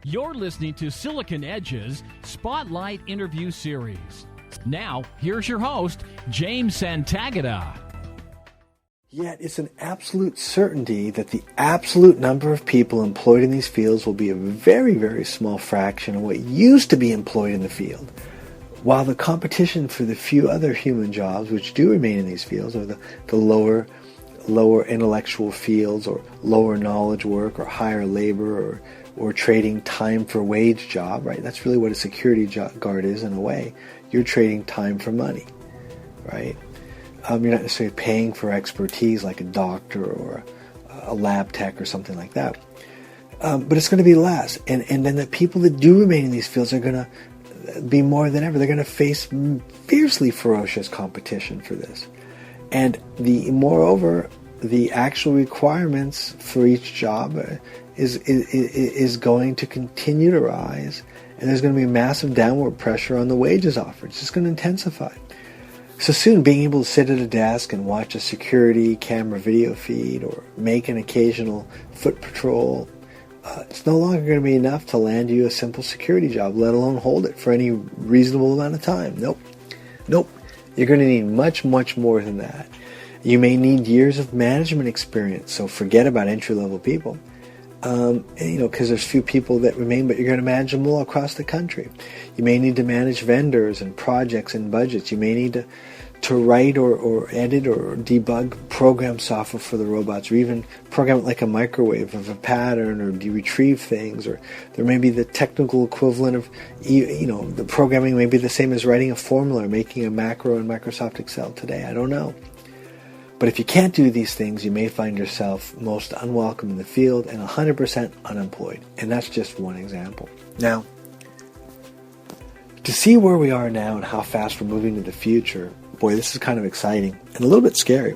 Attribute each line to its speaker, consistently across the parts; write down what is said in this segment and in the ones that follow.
Speaker 1: You're listening to Silicon Edge's Spotlight Interview Series. Now, here's your host, James Santagata.
Speaker 2: Yet it's an absolute certainty that the absolute number of people employed in these fields will be a very, very small fraction of what used to be employed in the field. While the competition for the few other human jobs which do remain in these fields are the lower intellectual fields, or lower knowledge work, or higher labor, or trading time for wage job, right? That's really what a security guard is in a way. You're trading time for money, right? You're not necessarily paying for expertise like a doctor or a lab tech or something like that. But it's going to be less. And then the people that do remain in these fields are going to be more than ever. They're going to face fiercely ferocious competition for this. And moreover, the actual requirements for each job is going to continue to rise, and there's going to be massive downward pressure on the wages offered. It's just going to intensify. So soon, being able to sit at a desk and watch a security camera video feed or make an occasional foot patrol, it's no longer going to be enough to land you a simple security job, let alone hold it for any reasonable amount of time. Nope. You're going to need much, much more than that. You may need years of management experience, so forget about entry-level people. Because there's few people that remain, but you're going to manage them all across the country. You may need to manage vendors and projects and budgets. You may need to write or edit or debug program software for the robots, or even program it like a microwave of a pattern, or retrieve things. Or there may be the technical equivalent of, the programming may be the same as writing a formula or making a macro in Microsoft Excel today. I don't know. But if you can't do these things, you may find yourself most unwelcome in the field and 100% unemployed. And that's just one example. Now, to see where we are now and how fast we're moving to the future, boy, this is kind of exciting and a little bit scary.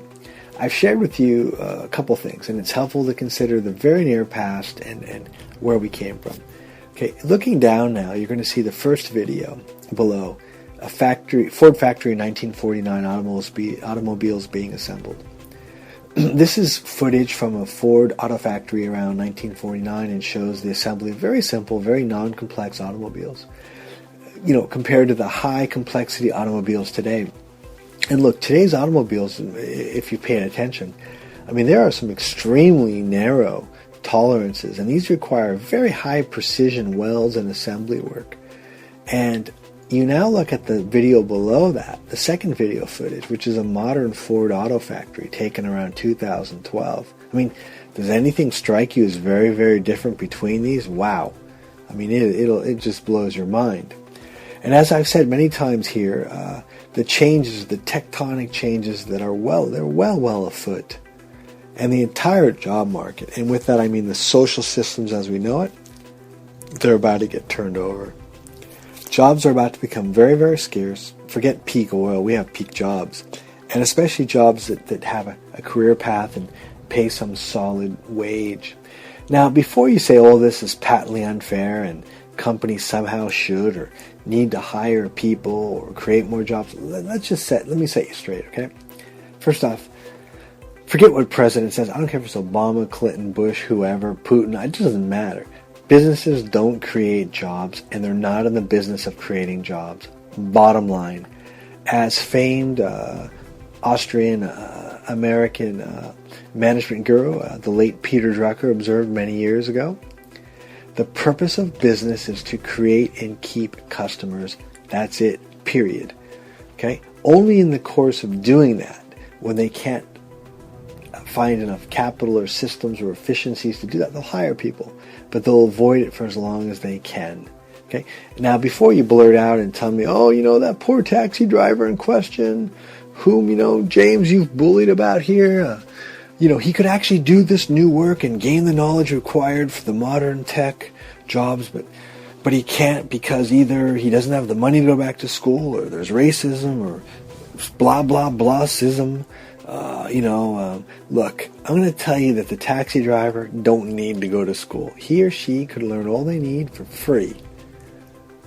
Speaker 2: I've shared with you a couple things, and it's helpful to consider the very near past and where we came from. Okay, looking down now, you're going to see the first video below. A Ford factory in 1949, automobiles being assembled. This is footage from a Ford auto factory around 1949 and shows the assembly of very simple, very non-complex automobiles, compared to the high complexity automobiles today. And look, today's automobiles, if you pay attention, there are some extremely narrow tolerances, and these require very high precision welds and assembly work. And you now look at the video below that, the second video footage, which is a modern Ford auto factory taken around 2012. Does anything strike you as very, very different between these? Wow. It just blows your mind. And as I've said many times here, the changes, the tectonic changes that are well afoot. And the entire job market, and with that I mean the social systems as we know it, they're about to get turned over. Jobs are about to become very, very scarce. Forget peak oil, we have peak jobs. And especially jobs that have a career path and pay some solid wage. Now, before you say all this is patently unfair and companies somehow should or need to hire people or create more jobs, let me set you straight, okay? First off, forget what president says. I don't care if it's Obama, Clinton, Bush, whoever, Putin, it doesn't matter. Businesses don't create jobs, and they're not in the business of creating jobs. Bottom line, as famed Austrian American management guru, the late Peter Drucker, observed many years ago, the purpose of business is to create and keep customers. That's it, period. Okay? Only in the course of doing that, when they can't find enough capital or systems or efficiencies to do that, they'll hire people, but they'll avoid it for as long as they can. Okay. Now, before you blurt out and tell me, that poor taxi driver in question, whom, James, you've bullied about here, he could actually do this new work and gain the knowledge required for the modern tech jobs, but he can't because either he doesn't have the money to go back to school, or there's racism, or blah, blah, blah-sism. Look, I'm going to tell you that the taxi driver don't need to go to school. He or she could learn all they need for free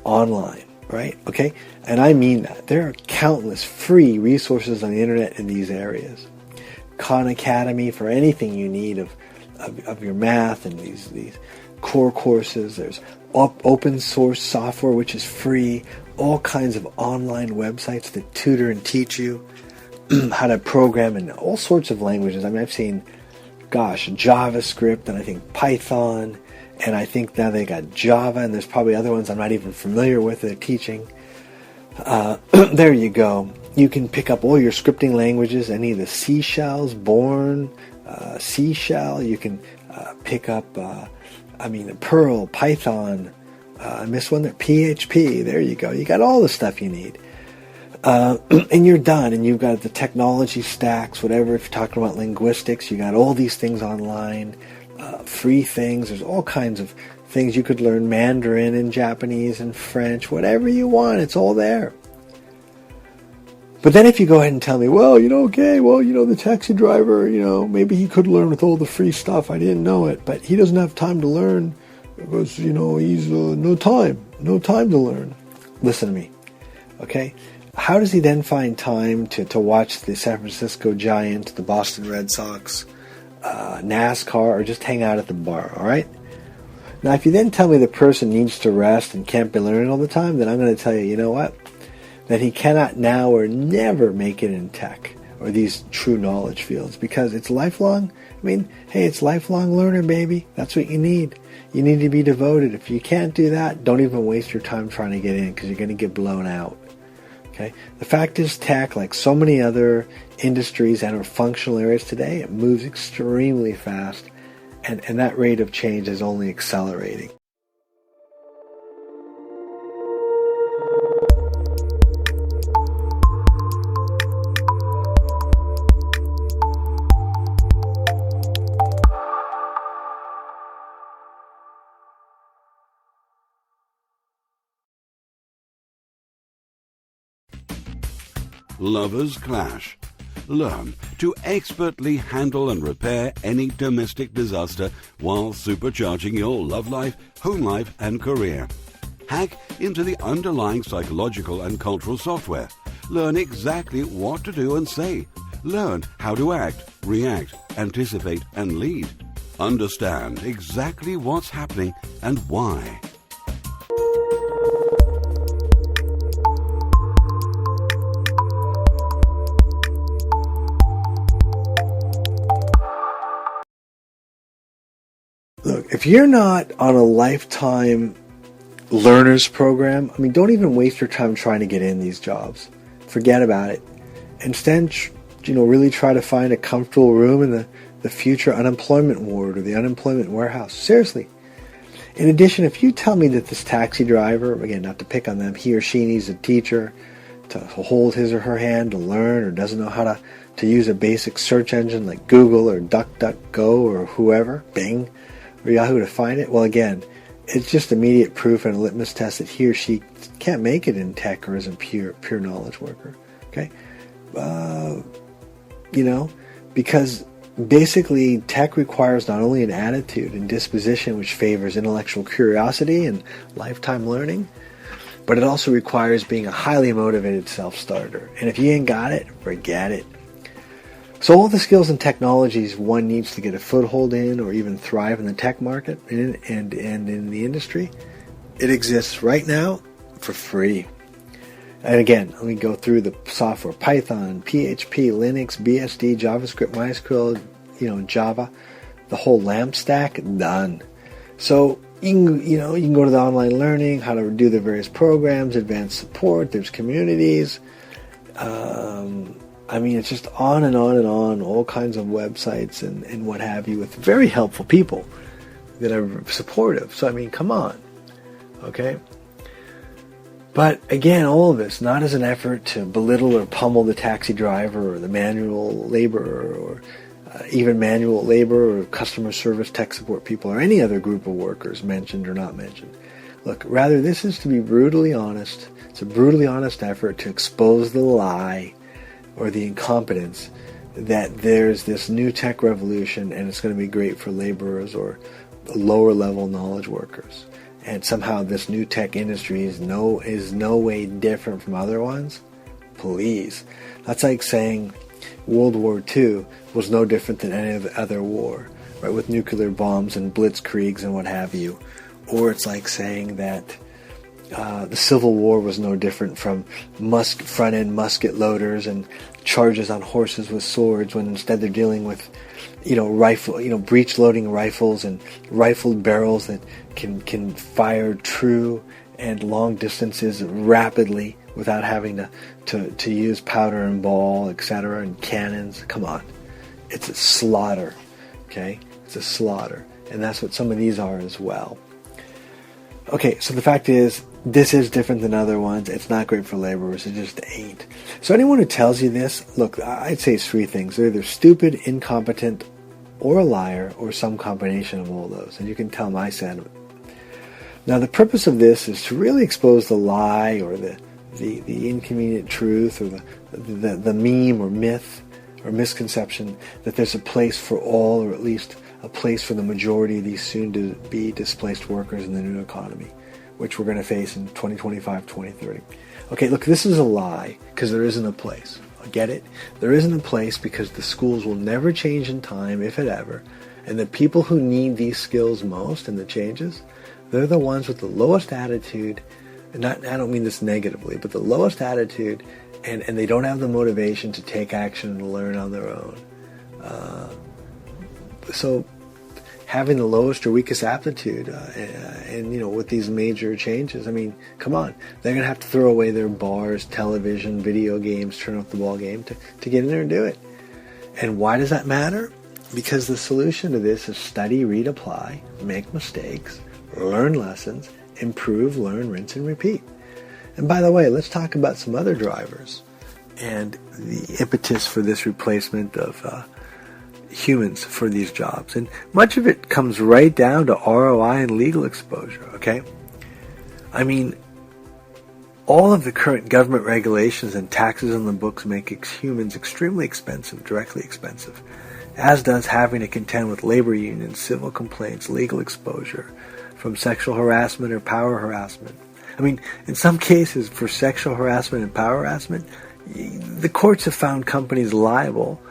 Speaker 2: online, right? Okay? And I mean that. There are countless free resources on the internet in these areas. Khan Academy for anything you need of your math and these core courses. There's open source software, which is free. All kinds of online websites that tutor and teach you how to program in all sorts of languages. I mean, I've seen, JavaScript, and I think Python, and I think now they got Java, and there's probably other ones I'm not even familiar with that they're teaching. There you go. You can pick up all your scripting languages, any of the C shells, Born, C shell. You can pick up, Perl, Python. I missed one there, PHP. There you go. You got all the stuff you need. And you're done, and you've got the technology stacks, whatever. If you're talking about linguistics, you got all these things online, free things. There's all kinds of things you could learn, Mandarin and Japanese and French, whatever you want, it's all there. But then if you go ahead and tell me, the taxi driver, maybe he could learn with all the free stuff. I didn't know it, but he doesn't have time to learn because, he's no time to learn. Listen to me, okay? How does he then find time to watch the San Francisco Giants, the Boston Red Sox, NASCAR, or just hang out at the bar, all right? Now, if you then tell me the person needs to rest and can't be learning all the time, then I'm going to tell you, you know what? That he cannot now or never make it in tech or these true knowledge fields because it's lifelong. It's lifelong learning, baby. That's what you need. You need to be devoted. If you can't do that, don't even waste your time trying to get in because you're going to get blown out. Okay? The fact is, tech, like so many other industries and or functional areas today, it moves extremely fast, and that rate of change is only accelerating.
Speaker 3: Lovers clash. Learn to expertly handle and repair any domestic disaster while supercharging your love life, home life, and career. Hack into the underlying psychological and cultural software. Learn exactly what to do and say. Learn how to act, react, anticipate, and lead. Understand exactly what's happening and why.
Speaker 2: Look, if you're not on a lifetime learners program, don't even waste your time trying to get in these jobs. Forget about it. Instead, really try to find a comfortable room in the future unemployment ward or the unemployment warehouse. Seriously. In addition, if you tell me that this taxi driver, again, not to pick on them, he or she needs a teacher to hold his or her hand to learn, or doesn't know how to use a basic search engine like Google or DuckDuckGo or whoever, Bing, or Yahoo to find it, well, again, it's just immediate proof and a litmus test that he or she can't make it in tech or isn't pure knowledge worker. Okay? Because basically tech requires not only an attitude and disposition which favors intellectual curiosity and lifetime learning, but it also requires being a highly motivated self-starter. And if you ain't got it, forget it. So all the skills and technologies one needs to get a foothold in or even thrive in the tech market and in the industry, it exists right now for free. And again, let me go through the software: Python, PHP, Linux, BSD, JavaScript, MySQL, Java, the whole LAMP stack, done. So you can go to the online learning, how to do the various programs, advanced support. There's communities. It's just on and on and on, all kinds of websites and what have you, with very helpful people that are supportive. So, come on, okay? But again, all of this, not as an effort to belittle or pummel the taxi driver or the manual laborer or even manual labor or customer service tech support people or any other group of workers mentioned or not mentioned. Look, rather, this is to be brutally honest. It's a brutally honest effort to expose the lie or the incompetence that there's this new tech revolution and it's going to be great for laborers or lower level knowledge workers. And somehow this new tech industry is no way different from other ones. Please. That's like saying World War II was no different than any other war. right, with nuclear bombs and blitzkriegs and what have you. Or it's like saying that the Civil War was no different from front-end musket loaders and charges on horses with swords, when instead they're dealing with, breech-loading rifles and rifled barrels that can fire true and long distances rapidly without having to use powder and ball, etc., and cannons. Come on. It's a slaughter, okay? It's a slaughter. And that's what some of these are as well. Okay, so the fact is, this is different than other ones. It's not great for laborers. It just ain't. So anyone who tells you this, look, I'd say it's three things. They're either stupid, incompetent, or a liar, or some combination of all those. And you can tell my sentiment. Now, the purpose of this is to really expose the lie or the inconvenient truth or the meme or myth or misconception that there's a place for all, or at least a place for the majority of these soon-to-be displaced workers in the new economy, which we're going to face in 2025, 2030. Okay, look, this is a lie, because there isn't a place. Get it? There isn't a place because the schools will never change in time, if it ever, and the people who need these skills most and the changes, they're the ones with the lowest attitude. I don't mean this negatively, but the lowest attitude, and they don't have the motivation to take action and learn on their own. So having the lowest or weakest aptitude, and with these major changes, I mean, come on, they're going to have to throw away their bars, television, video games, turn off the ball game to get in there and do it. And why does that matter? Because the solution to this is study, read, apply, make mistakes, learn lessons, improve, learn, rinse, and repeat. And by the way, let's talk about some other drivers and the impetus for this replacement of humans for these jobs. And much of it comes right down to ROI and legal exposure, okay? I mean, all of the current government regulations and taxes on the books make humans extremely expensive, directly expensive, as does having to contend with labor unions, civil complaints, legal exposure from sexual harassment or power harassment. I mean, in some cases, for sexual harassment and power harassment, the courts have found companies liable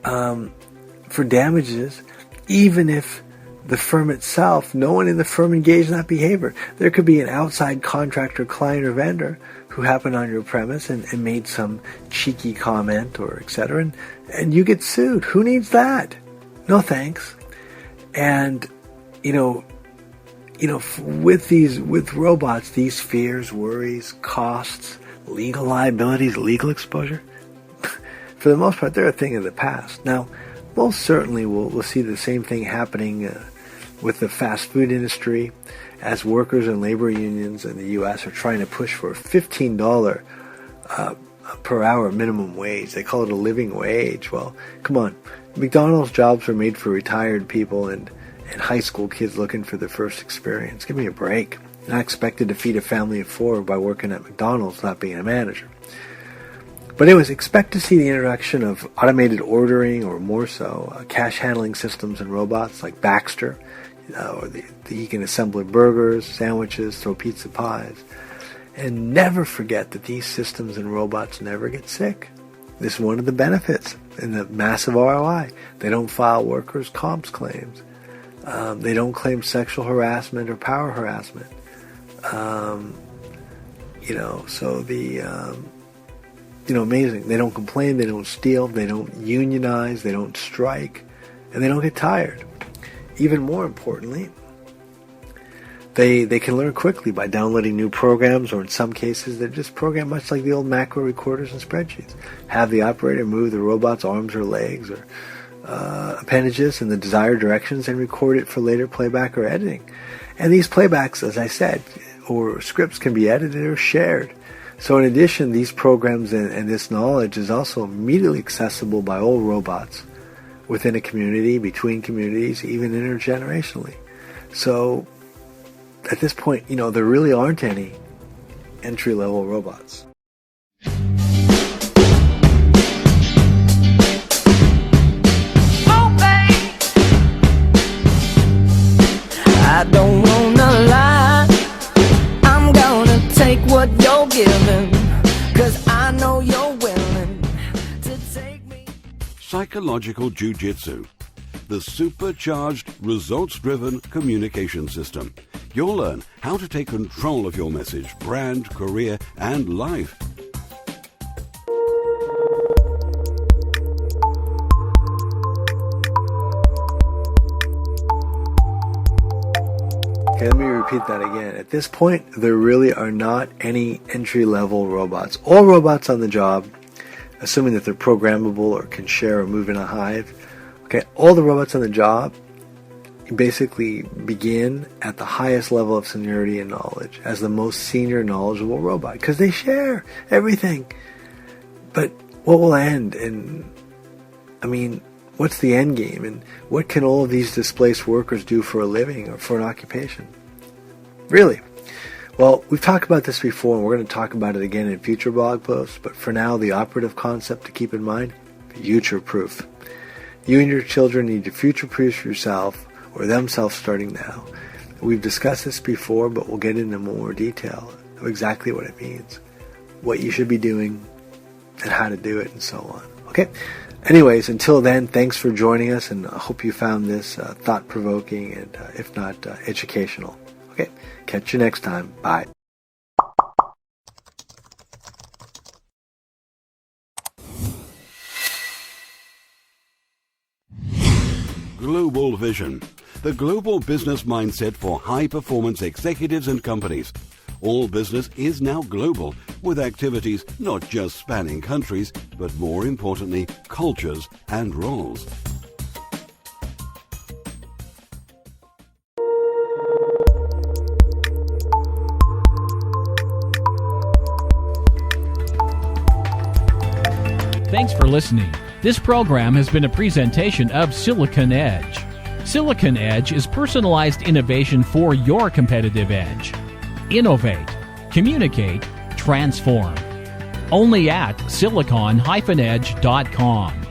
Speaker 2: for damages, even if the firm itself, no one in the firm engaged in that behavior. There could be an outside contractor, client, or vendor who happened on your premise and made some cheeky comment or etc. And you get sued. Who needs that? No thanks. And with robots, these fears, worries, costs, legal liabilities, legal exposure, for the most part, they're a thing of the past. Now, most certainly we'll see the same thing happening with the fast food industry, as workers and labor unions in the U.S. are trying to push for a $15 per hour minimum wage. They call it a living wage. Well, come on. McDonald's jobs are made for retired people and high school kids looking for their first experience. Give me a break. Not expected to feed a family of four by working at McDonald's, not being a manager. But anyways, expect to see the introduction of automated ordering, or more so, cash handling systems and robots like Baxter, or he can assemble burgers, sandwiches, throw pizza pies. And never forget that these systems and robots never get sick. This is one of the benefits and the massive ROI. They don't file workers' comps claims. They don't claim sexual harassment or power harassment. Amazing. They don't complain, they don't steal, they don't unionize, they don't strike, and they don't get tired. Even more importantly, they can learn quickly by downloading new programs, or in some cases, they're just programmed much like the old macro recorders and spreadsheets. Have the operator move the robot's arms or legs or appendages in the desired directions and record it for later playback or editing. And these playbacks, as I said, or scripts can be edited or shared. So in addition, these programs and this knowledge is also immediately accessible by all robots within a community, between communities, even intergenerationally. So at this point, there really aren't any entry-level robots.
Speaker 4: I don't wanna lie, I'm gonna take what you're giving, 'cause I know you're willing to take me.
Speaker 3: Psychological Jiu-Jitsu. the supercharged, results-driven communication system. You'll learn how to take control of your message, brand, career, and life.
Speaker 2: Okay, let me repeat that again. At this point, there really are not any entry-level robots. All robots on the job, assuming that they're programmable or can share or move in a hive, okay, all the robots on the job basically begin at the highest level of seniority and knowledge as the most senior knowledgeable robot because they share everything. But what will end? And what's the end game? And what can all of these displaced workers do for a living or for an occupation? Really? Well, we've talked about this before, and we're going to talk about it again in future blog posts. But for now, the operative concept to keep in mind, future-proof. You and your children need to future-proof yourself or themselves starting now. We've discussed this before, but we'll get into more detail of exactly what it means, what you should be doing, and how to do it, and so on. Okay? Anyways, until then, thanks for joining us, and I hope you found this thought-provoking and, if not, educational. Okay, catch you next time. Bye.
Speaker 3: Global Vision, the global business mindset for high-performance executives and companies. All business is now global, with activities not just spanning countries, but more importantly, cultures and roles.
Speaker 1: Thanks for listening. This program has been a presentation of Silicon Edge. Silicon Edge is personalized innovation for your competitive edge. Innovate, communicate, transform. Only at silicon-edge.com.